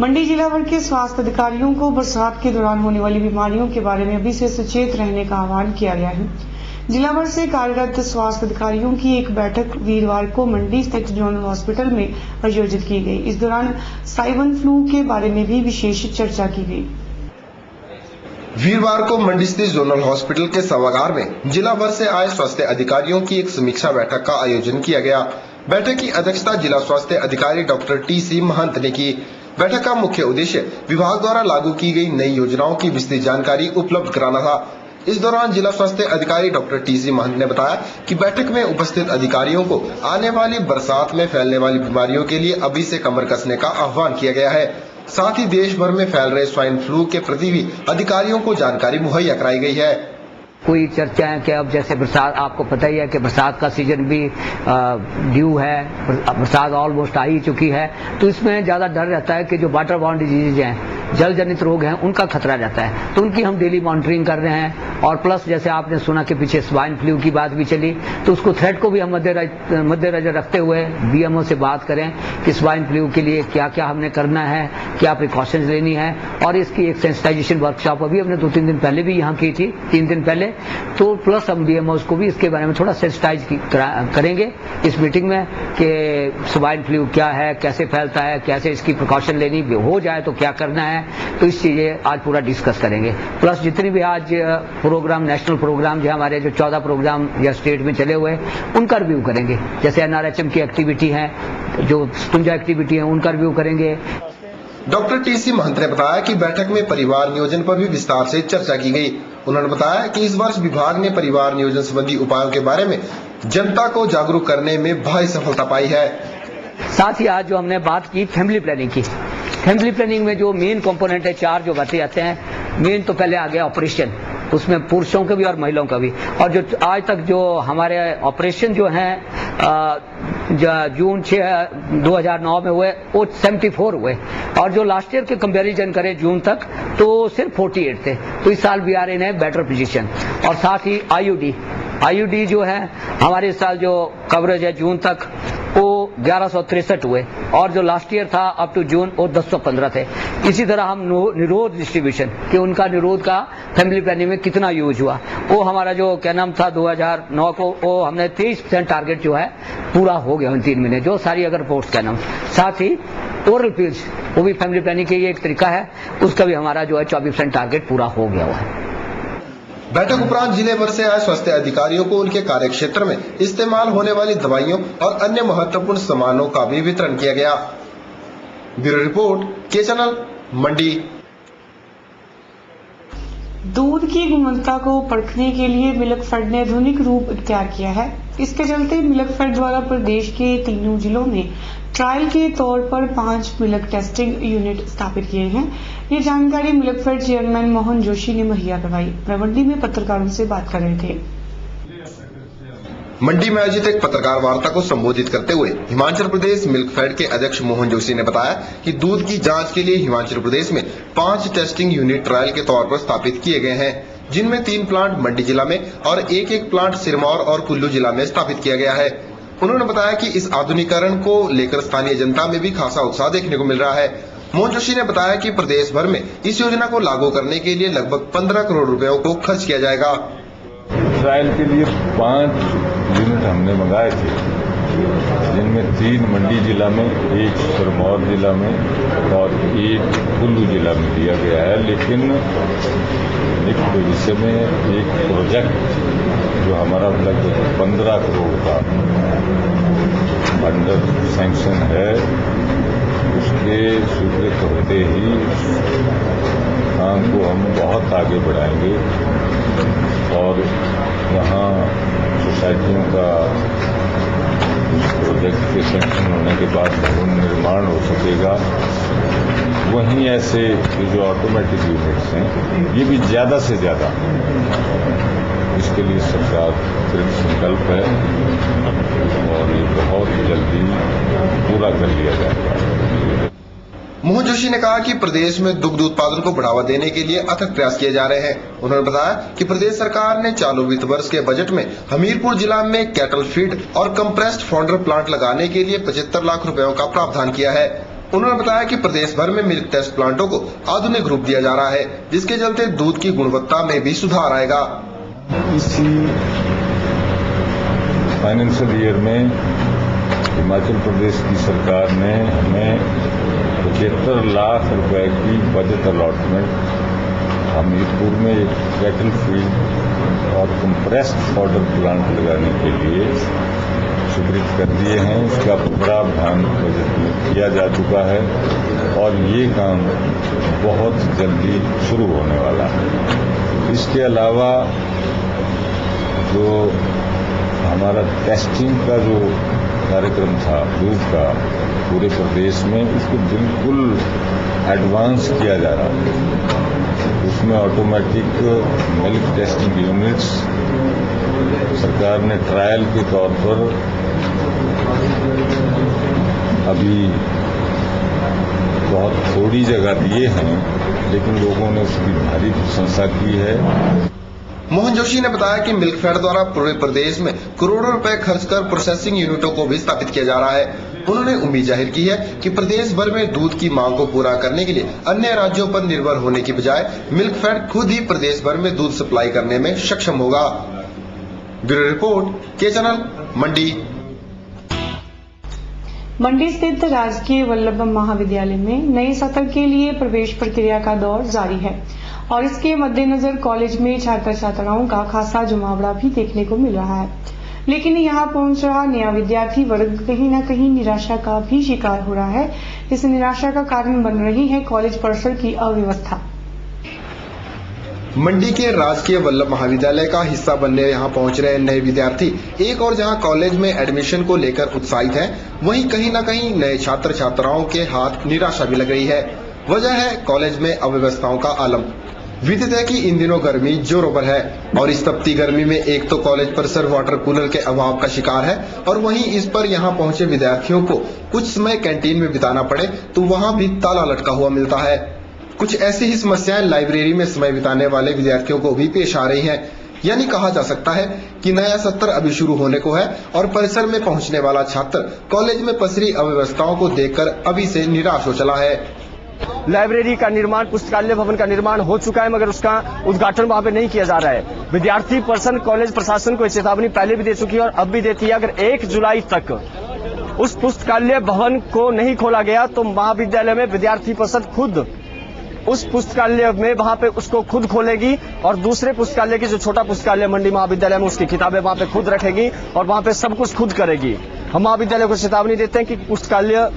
मंडी जिला भर के स्वास्थ्य अधिकारियों को बरसात के दौरान होने वाली बीमारियों के बारे में अभी से सचेत रहने का आह्वान किया गया है। जिला भर से कार्यरत स्वास्थ्य अधिकारियों की एक बैठक वीरवार को मंडी स्थित जोनल हॉस्पिटल में आयोजित की गई। इस दौरान स्वाइन फ्लू के बारे में भी विशेष चर्चा की गई। वीरवार को मंडी स्थित जोनल हॉस्पिटल के सभागार में जिला भर से आए स्वास्थ्य अधिकारियों की एक समीक्षा बैठक का आयोजन किया गया। बैठक की अध्यक्षता जिला स्वास्थ्य अधिकारी डॉक्टर टी.सी. महंत ने की। बैठक का मुख्य उद्देश्य विभाग द्वारा लागू की गई नई योजनाओं की विस्तृत जानकारी उपलब्ध कराना था। इस दौरान जिला स्वास्थ्य अधिकारी डॉक्टर टी.सी. महंत ने बताया कि बैठक में उपस्थित अधिकारियों को आने वाली बरसात में फैलने वाली बीमारियों के लिए अभी से कमर कसने का आह्वान किया गया है। साथ ही देश भर में फैल रहे स्वाइन फ्लू के प्रति भी अधिकारियों को जानकारी मुहैया कराई गई है। कोई चर्चा है कि अब जैसे बरसात, आपको पता ही है कि बरसात का सीजन भी ड्यू है, बरसात ऑलमोस्ट आ ही चुकी है, तो इसमें ज्यादा डर रहता है कि जो वाटर बाउंड डिजीज हैं, जल जनित रोग हैं, उनका खतरा रहता है। तो उनकी हम डेली मॉनिटरिंग कर रहे हैं। और प्लस जैसे आपने सुना कि पीछे स्वाइन फ्लू की बात भी चली, तो उसको थ्रेट को भी हम मद्देनजर रखते हुए बीएमओ से बात करें कि स्वाइन फ्लू के लिए क्या क्या हमने करना है, क्या प्रिकॉशंस लेनी है। और इसकी एक सेंसिटाइजेशन वर्कशॉप अभी हमने 2-3 दिन पहले भी यहाँ की थी, 3 दिन पहले। तो प्लस हम बीएमओ को भी इसके बारे में थोड़ा सेंसिटाइज करेंगे इस मीटिंग में कि स्वाइन फ्लू क्या है, कैसे फैलता है, कैसे इसकी प्रिकॉशन लेनी, हो जाए तो क्या करना है। तो इस चीजें आज पूरा डिस्कस करेंगे। प्लस जितनी भी आज प्रोग्राम, नेशनल प्रोग्राम जो हमारे जो 14 प्रोग्राम या स्टेट में चले हुए, उनका रिव्यू करेंगे। जैसे एनआरएचएम की एक्टिविटी है, जो 53 एक्टिविटी है, उनका रिव्यू करेंगे। Doctor TC. महंत ने बताया कि बैठक में परिवार नियोजन पर भी विस्तार से चर्चा की गई। उन्होंने बताया कि इस वर्ष विभाग ने परिवार नियोजन संबंधी उपायों के बारे में जनता को जागरूक करने में भारी सफलता पाई है। साथ ही आज जो हमने बात की फैमिली प्लानिंग की, फैमिली प्लानिंग में जो मेन कंपोनेंट है, 4 जो बातें आते हैं। मेन तो पहले आ गया ऑपरेशन, उसमें पुरुषों का भी और महिलाओं का भी। और जो आज तक जो हमारे ऑपरेशन जो हैं जून 6 2009 में हुए, वो 74 हुए। और जो लास्ट ईयर के कंपैरिजन करें जून तक, तो सिर्फ 48 थे। तो इस साल we are in a better position. और साथ ही आईयूडी जो है हमारे इस साल जो कवरेज है जून तक, वो 1163 हुए। और जो लास्ट ईयर था अप टू जून, वो 1015 थे। इसी तरह हम निरोध डिस्ट्रीब्यूशन कि उनका निरोध का फैमिली प्लानिंग में कितना यूज हुआ, वो हमारा जो क्या नाम था 2009 को, वो हमने 23% टारगेट जो है पूरा हो गया इन 3 महीने, जो सारी अगर रिपोर्ट्स क्या नाम। साथ ही ओरल पिल्स, वो भी फैमिली प्लानिंग की एक तरीका है, उसका भी हमारा जो है 24% टारगेट पूरा हो गया हुआ है। बैठक उपरांत जिले भर से आए स्वास्थ्य अधिकारियों को उनके कार्य क्षेत्र में इस्तेमाल होने वाली दवाइयों और अन्य महत्वपूर्ण सामानों का भी वितरण किया गया। ब्यूरो रिपोर्ट, के चैनल, मंडी। दूध की गुणवत्ता को परखने के लिए मिल्कफेड ने आधुनिक रूप इख्तियार किया है। इसके चलते मिल्कफेड द्वारा प्रदेश के 3 जिलों में ट्रायल के तौर पर 5 मिल्क टेस्टिंग यूनिट स्थापित किए हैं। ये जानकारी मिल्कफेड चेयरमैन मोहन जोशी ने मुहैया करवाई। वे मंडी में पत्रकारों से बात कर रहे थे। मंडी में आयोजित एक पत्रकार वार्ता को संबोधित करते हुए हिमाचल प्रदेश मिल्कफेड के अध्यक्ष मोहन जोशी ने बताया कि दूध की जांच के लिए हिमाचल प्रदेश में 5 टेस्टिंग यूनिट ट्रायल के तौर पर स्थापित किए गए हैं, जिनमें 3 प्लांट मंडी जिला में और एक प्लांट सिरमौर और कुल्लू जिला में स्थापित किया गया है। उन्होंने बताया कि इस आधुनिकीकरण को लेकर स्थानीय जनता में भी खासा उत्साह देखने को मिल रहा है। मोहन जोशी ने बताया कि प्रदेश भर में इस योजना को लागू करने के लिए लगभग 15 करोड़ रुपयों को खर्च किया जाएगा। ट्रायल के लिए 5 यूनिट हमने मंगाए थे, जिनमें 3 मंडी जिला में, 1 सिरमौर जिला में और 1 कुल्लू जिला में दिया गया है। लेकिन एक भविष्य में एक प्रोजेक्ट जो हमारा लगभग 15 करोड़ का अंडर सैंक्शन है, उसके स्वीकृत होते ही काम को हम बहुत आगे बढ़ाएंगे और यहाँ सोसाइटियों का प्रोजेक्ट के सैंक्शन होने के बाद भवन निर्माण हो सकेगा। वहीं ऐसे जो ऑटोमेटिक यूनिट्स हैं, ये भी ज्यादा से ज्यादा, इसके लिए सरकार कृत संकल्प है और ये बहुत जल्दी पूरा कर लिया जाएगा। मोहन जोशी ने कहा कि प्रदेश में दुग्ध उत्पादन को बढ़ावा देने के लिए अथक प्रयास किए जा रहे हैं। उन्होंने बताया कि प्रदेश सरकार ने चालू वित्त वर्ष के बजट में हमीरपुर जिला में कैटल फीड और कंप्रेस्ड फॉडर प्लांट लगाने के लिए 75 लाख रुपयों का प्रावधान किया है। उन्होंने बताया कि प्रदेश भर में मिल्क टेस्ट प्लांटों को आधुनिक रूप दिया जा रहा है, जिसके चलते दूध की गुणवत्ता में भी सुधार आएगा। इसी फाइनेंशियल ईयर में हिमाचल प्रदेश की सरकार ने हमें 75 लाख रुपए की बजट अलॉटमेंट हमीरपुर में एक कैटल फीड और कंप्रेस्ड पाउडर प्लांट लगाने के लिए स्वीकृत कर दिए हैं। इसका प्रावधान बजट में किया जा चुका है और ये काम बहुत जल्दी शुरू होने वाला है। इसके अलावा जो हमारा टेस्टिंग का जो कार्यक्रम था दूध का पूरे प्रदेश में, इसको बिल्कुल एडवांस किया जा रहा है। उसमें ऑटोमेटिक मिल्क टेस्टिंग यूनिट्स सरकार ने ट्रायल के तौर पर अभी बहुत थोड़ी जगह दिए हैं, लेकिन लोगों ने उसकी भारी प्रशंसा की है। मोहन जोशी ने बताया कि मिल्कफेड द्वारा पूरे प्रदेश में करोड़ों रुपए खर्च कर प्रोसेसिंग यूनिटों को भी स्थापित किया जा रहा है। उन्होंने उम्मीद जाहिर की है कि प्रदेश भर में दूध की मांग को पूरा करने के लिए अन्य राज्यों पर निर्भर होने की बजाय मिल्कफेड खुद ही प्रदेश भर में दूध सप्लाई करने में सक्षम होगा। ब्यूरो रिपोर्ट, के चैनल, मंडी। मंडी स्थित राजकीय वल्लभ महाविद्यालय में नए सत्र के लिए प्रवेश प्रक्रिया का दौर जारी है और इसके मद्देनजर कॉलेज में छात्र छात्राओं का खासा जमावड़ा भी देखने को मिल रहा है। लेकिन यहां पहुंच रहा नया विद्यार्थी वर्ग कहीं न कहीं निराशा का भी शिकार हो रहा है। इस निराशा का कारण बन रही है कॉलेज परिसर की अव्यवस्था। मंडी के राजकीय वल्लभ महाविद्यालय का हिस्सा बनने यहाँ पहुंच रहे नए विद्यार्थी एक और जहां कॉलेज में एडमिशन को लेकर उत्साहित हैं, वहीं कहीं न कहीं नए छात्र छात्राओं के हाथ निराशा भी लग रही है। वजह है कॉलेज में अव्यवस्थाओं का आलम। विदित है कि इन दिनों गर्मी जोरों पर है और इस तपती गर्मी में एक तो कॉलेज परिसर वाटर कूलर के अभाव का शिकार है और वहीं इस पर यहाँ पहुंचे विद्यार्थियों को कुछ समय कैंटीन में बिताना पड़े तो वहाँ भी ताला लटका हुआ मिलता है। कुछ ऐसी ही समस्याएं लाइब्रेरी में समय बिताने वाले विद्यार्थियों को भी पेश आ रही हैं। यानी कहा जा सकता है कि नया सत्र अभी शुरू होने को है और परिसर में पहुंचने वाला छात्र कॉलेज में पसरी अव्यवस्थाओं को देखकर अभी से निराश हो चला है। लाइब्रेरी का निर्माण, पुस्तकालय भवन का निर्माण हो चुका है, मगर उसका उद्घाटन वहां पे नहीं किया जा रहा है। विद्यार्थी पर्सन कॉलेज प्रशासन को चेतावनी पहले भी दे चुकी है और अब भी देती है। अगर 1 जुलाई तक उस पुस्तकालय भवन को नहीं खोला गया तो महाविद्यालय में विद्यार्थी पर्षद खुद उस पुस्तकालय में वहां पे उसको खुद खोलेगी और दूसरे पुस्तकालय की जो छोटा पुस्तकालय मंडी महाविद्यालय में उसकी किताबें वहां पे खुद रखेगी और वहां पे सब कुछ खुद करेगी। हम महाविद्यालय को चेतावनी देते हैं कि पुस्तकालय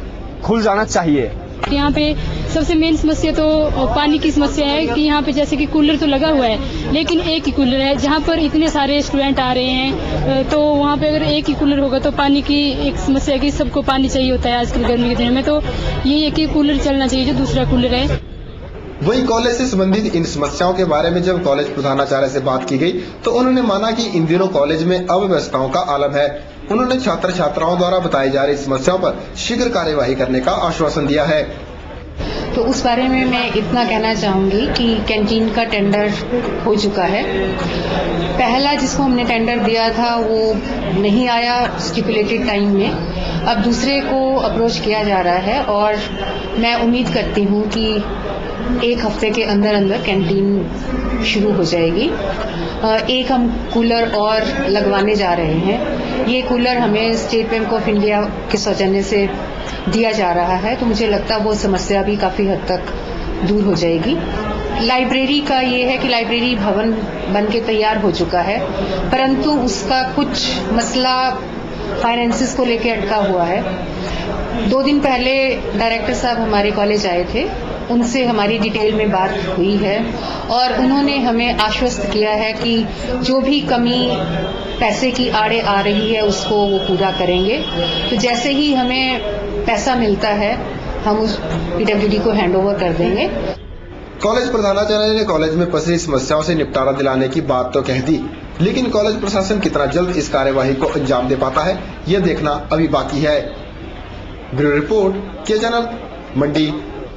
खुल जाना चाहिए। यहाँ पे सबसे मेन समस्या तो पानी की समस्या है कि यहाँ पे जैसे कि कूलर तो लगा हुआ है लेकिन एक ही कूलर है। जहाँ पर इतने सारे स्टूडेंट आ रहे हैं तो वहाँ पे अगर एक ही कूलर होगा तो पानी की एक समस्या है कि सबको पानी चाहिए होता है आजकल गर्मी के दिन में, तो यही है कि कूलर चलना चाहिए जो दूसरा कूलर है। वहीं कॉलेज से संबंधित इन समस्याओं के बारे में जब कॉलेज प्रधानाचार्य से बात की गई तो उन्होंने माना कि इन दिनों कॉलेज में अव्यवस्थाओं का आलम है। उन्होंने छात्र छात्राओं द्वारा बताई जा रही समस्याओं पर शीघ्र कार्यवाही करने का आश्वासन दिया है। तो उस बारे में मैं इतना कहना चाहूंगी कि कैंटीन का टेंडर हो चुका है। पहला जिसको हमने टेंडर दिया था वो नहीं आया स्टिपुलेटेड टाइम में, अब दूसरे को अप्रोच किया जा रहा है और मैं उम्मीद करती हूँ कि 1 हफ्ते के अंदर अंदर कैंटीन शुरू हो जाएगी। एक हम कूलर और लगवाने जा रहे हैं। ये कूलर हमें स्टेट बैंक ऑफ इंडिया के सौजन्य से दिया जा रहा है, तो मुझे लगता है वो समस्या भी काफी हद तक दूर हो जाएगी। लाइब्रेरी का ये है कि लाइब्रेरी भवन बन के तैयार हो चुका है, परंतु उसका कुछ मसला फाइनेंसिस को लेके अटका हुआ है। 2 दिन पहले डायरेक्टर साहब हमारे कॉलेज आए थे, उनसे हमारी डिटेल में बात हुई है और उन्होंने हमें आश्वस्त किया है कि जो भी कमी पैसे की आड़े आ रही है उसको वो पूरा करेंगे। तो जैसे ही हमें पैसा मिलता है हम उस पीडब्ल्यूडी को हैंडओवर कर देंगे। कॉलेज प्रधानाचार्य ने कॉलेज में पसरी समस्याओं से निपटारा दिलाने की बात तो कह दी, लेकिन कॉलेज प्रशासन कितना जल्द इस कार्यवाही को अंजाम दे पाता है, यह देखना अभी बाकी है। ब्यूरो रिपोर्ट, के चैनल, मंडी।